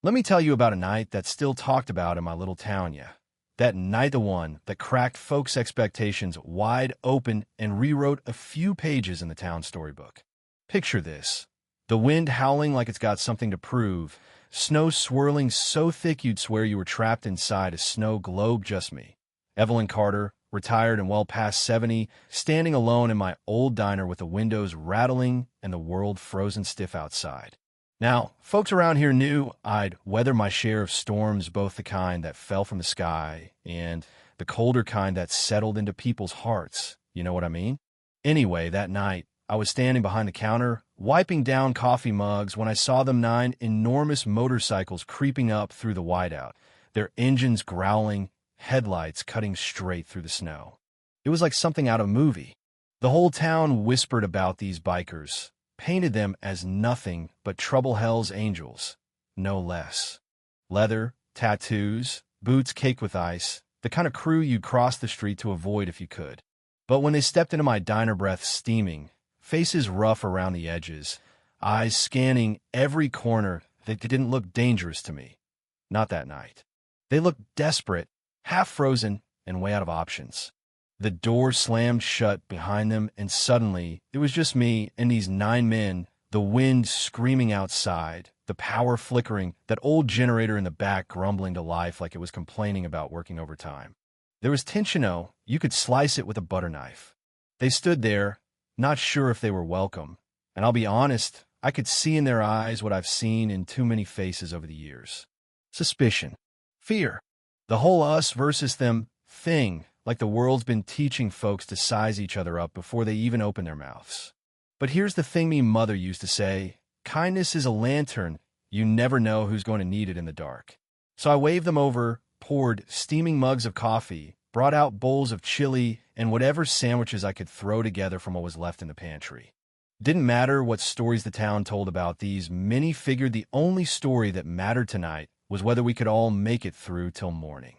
Let me tell you about a night that's still talked about in my little town, yeah. That night, the one that cracked folks' expectations wide open and rewrote a few pages in the town storybook. Picture this. The wind howling like it's got something to prove, snow swirling so thick you'd swear you were trapped inside a snow globe, just me. Evelyn Carter, retired and well past 70, standing alone in my old diner with the windows rattling and the world frozen stiff outside. Now, folks around here knew I'd weather my share of storms, both the kind that fell from the sky and the colder kind that settled into people's hearts. You know what I mean? Anyway, that night, I was standing behind the counter, wiping down coffee mugs when I saw them 9 enormous motorcycles creeping up through the whiteout, their engines growling, headlights cutting straight through the snow. It was like something out of a movie. The whole town whispered about these bikers, painted them as nothing but trouble hell's angels, no less. Leather, tattoos, boots caked with ice, the kind of crew you'd cross the street to avoid if you could. But when they stepped into my diner, breath steaming, faces rough around the edges, eyes scanning every corner, they didn't look dangerous to me. Not that night. They looked desperate, half-frozen, and way out of options. The door slammed shut behind them, and suddenly, it was just me and these 9 men, the wind screaming outside, the power flickering, that old generator in the back grumbling to life like it was complaining about working overtime. There was tension, oh, you could slice it with a butter knife. They stood there, not sure if they were welcome, and I'll be honest, I could see in their eyes what I've seen in too many faces over the years. Suspicion. Fear. The whole us versus them thing, like the world's been teaching folks to size each other up before they even open their mouths. But here's the thing me mother used to say, kindness is a lantern, you never know who's going to need it in the dark. So I waved them over, poured steaming mugs of coffee, brought out bowls of chili, and whatever sandwiches I could throw together from what was left in the pantry. Didn't matter what stories the town told about these, many figured the only story that mattered tonight was whether we could all make it through till morning.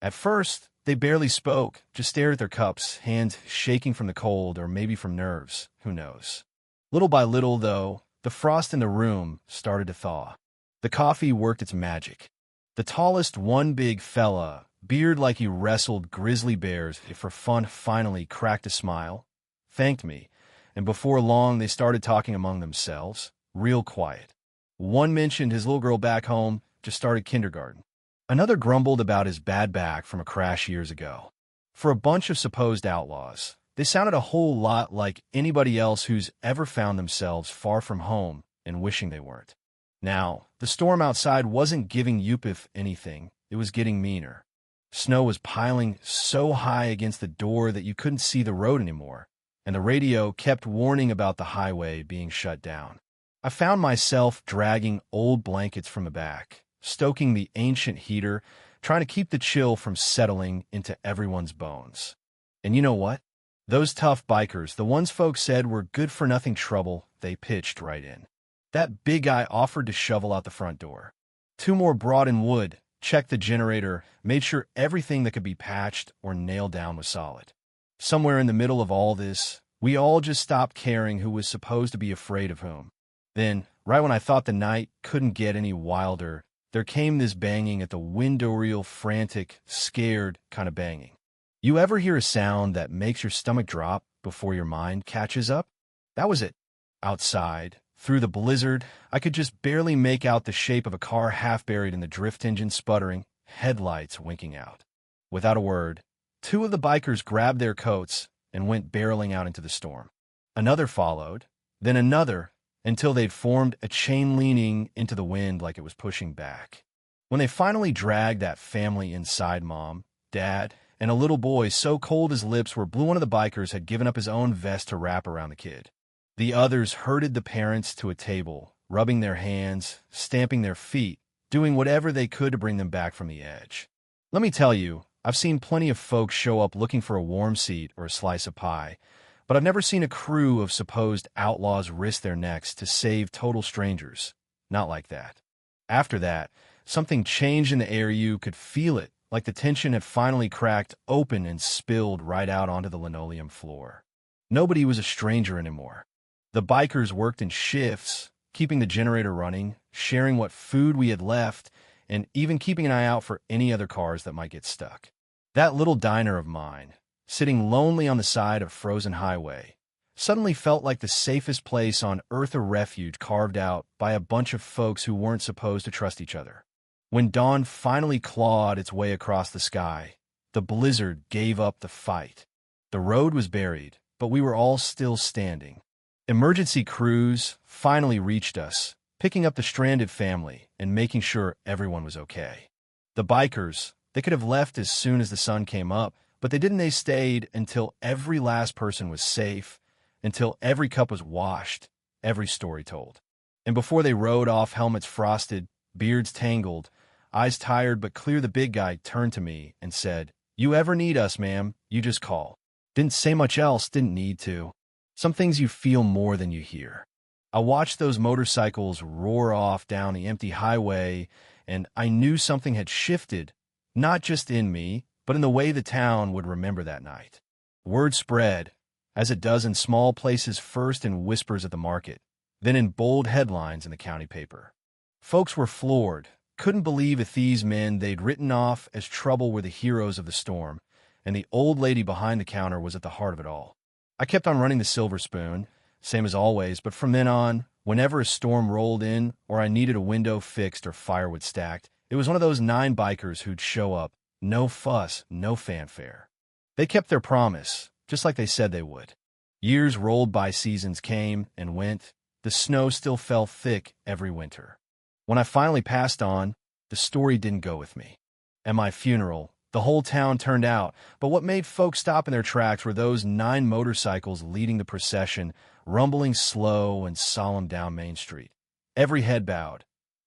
At first, they barely spoke, just stared at their cups, hands shaking from the cold or maybe from nerves, who knows. Little by little, though, the frost in the room started to thaw. The coffee worked its magic. The tallest one big fella, beard like he wrestled grizzly bears for fun, finally cracked a smile, thanked me, and before long they started talking among themselves, real quiet. One mentioned his little girl back home just started kindergarten. Another grumbled about his bad back from a crash years ago. For a bunch of supposed outlaws, they sounded a whole lot like anybody else who's ever found themselves far from home and wishing they weren't. Now, the storm outside wasn't giving Yupif anything, it was getting meaner. Snow was piling so high against the door that you couldn't see the road anymore, and the radio kept warning about the highway being shut down. I found myself dragging old blankets from the back, stoking the ancient heater, trying to keep the chill from settling into everyone's bones. And you know what? Those tough bikers, the ones folks said were good-for-nothing trouble, they pitched right in. That big guy offered to shovel out the front door. 2 more brought in wood, checked the generator, made sure everything that could be patched or nailed down was solid. Somewhere in the middle of all this, we all just stopped caring who was supposed to be afraid of whom. Then, right when I thought the night couldn't get any wilder, there came this banging at the window reel, frantic, scared kind of banging. You ever hear a sound that makes your stomach drop before your mind catches up? That was it. Outside, through the blizzard, I could just barely make out the shape of a car half buried in the drift engine sputtering, headlights winking out. Without a word, 2 of the bikers grabbed their coats and went barreling out into the storm. Another followed, then another, until they'd formed a chain leaning into the wind like it was pushing back. When they finally dragged that family inside, Mom, Dad, and a little boy so cold his lips were blue, one of the bikers had given up his own vest to wrap around the kid. The others herded the parents to a table, rubbing their hands, stamping their feet, doing whatever they could to bring them back from the edge. Let me tell you, I've seen plenty of folks show up looking for a warm seat or a slice of pie, but I've never seen a crew of supposed outlaws risk their necks to save total strangers. Not like that. After that, something changed in the air. You could feel it, like the tension had finally cracked open and spilled right out onto the linoleum floor. Nobody was a stranger anymore. The bikers worked in shifts, keeping the generator running, sharing what food we had left, and even keeping an eye out for any other cars that might get stuck. That little diner of mine, sitting lonely on the side of a frozen highway, suddenly felt like the safest place on earth, a refuge carved out by a bunch of folks who weren't supposed to trust each other. When dawn finally clawed its way across the sky, the blizzard gave up the fight. The road was buried, but we were all still standing. Emergency crews finally reached us, picking up the stranded family and making sure everyone was okay. The bikers, they could have left as soon as the sun came up, but they didn't. They stayed until every last person was safe, until every cup was washed, every story told. And before they rode off, helmets frosted, beards tangled, eyes tired but clear, the big guy turned to me and said, "You ever need us, ma'am, you just call." Didn't say much else, didn't need to. Some things you feel more than you hear. I watched those motorcycles roar off down the empty highway, and I knew something had shifted, not just in me, but in the way the town would remember that night. Word spread, as it does in small places, first in whispers at the market, then in bold headlines in the county paper. Folks were floored, couldn't believe if these men they'd written off as trouble were the heroes of the storm, and the old lady behind the counter was at the heart of it all. I kept on running the Silver Spoon, same as always, but from then on, whenever a storm rolled in or I needed a window fixed or firewood stacked, it was one of those 9 bikers who'd show up. No fuss, no fanfare. They kept their promise, just like they said they would. Years rolled by, seasons came and went. The snow still fell thick every winter. When I finally passed on, the story didn't go with me. At my funeral, the whole town turned out, but what made folks stop in their tracks were those 9 motorcycles leading the procession, rumbling slow and solemn down Main Street. Every head bowed,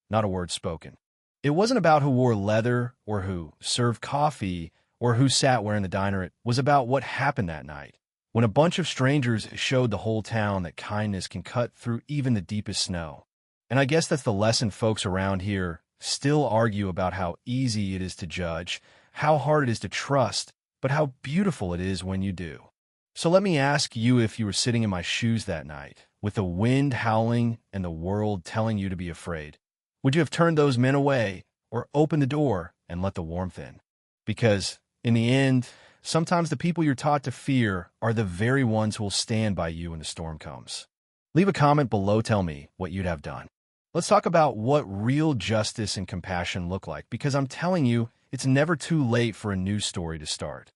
not a word spoken. It wasn't about who wore leather or who served coffee or who sat where in the diner. It was about what happened that night, when a bunch of strangers showed the whole town that kindness can cut through even the deepest snow. And I guess that's the lesson folks around here still argue about: how easy it is to judge, how hard it is to trust, but how beautiful it is when you do. So let me ask you, if you were sitting in my shoes that night, with the wind howling and the world telling you to be afraid, would you have turned those men away or opened the door and let the warmth in? Because in the end, sometimes the people you're taught to fear are the very ones who will stand by you when the storm comes. Leave a comment below, tell me what you'd have done. Let's talk about what real justice and compassion look like, because I'm telling you, it's never too late for a new story to start.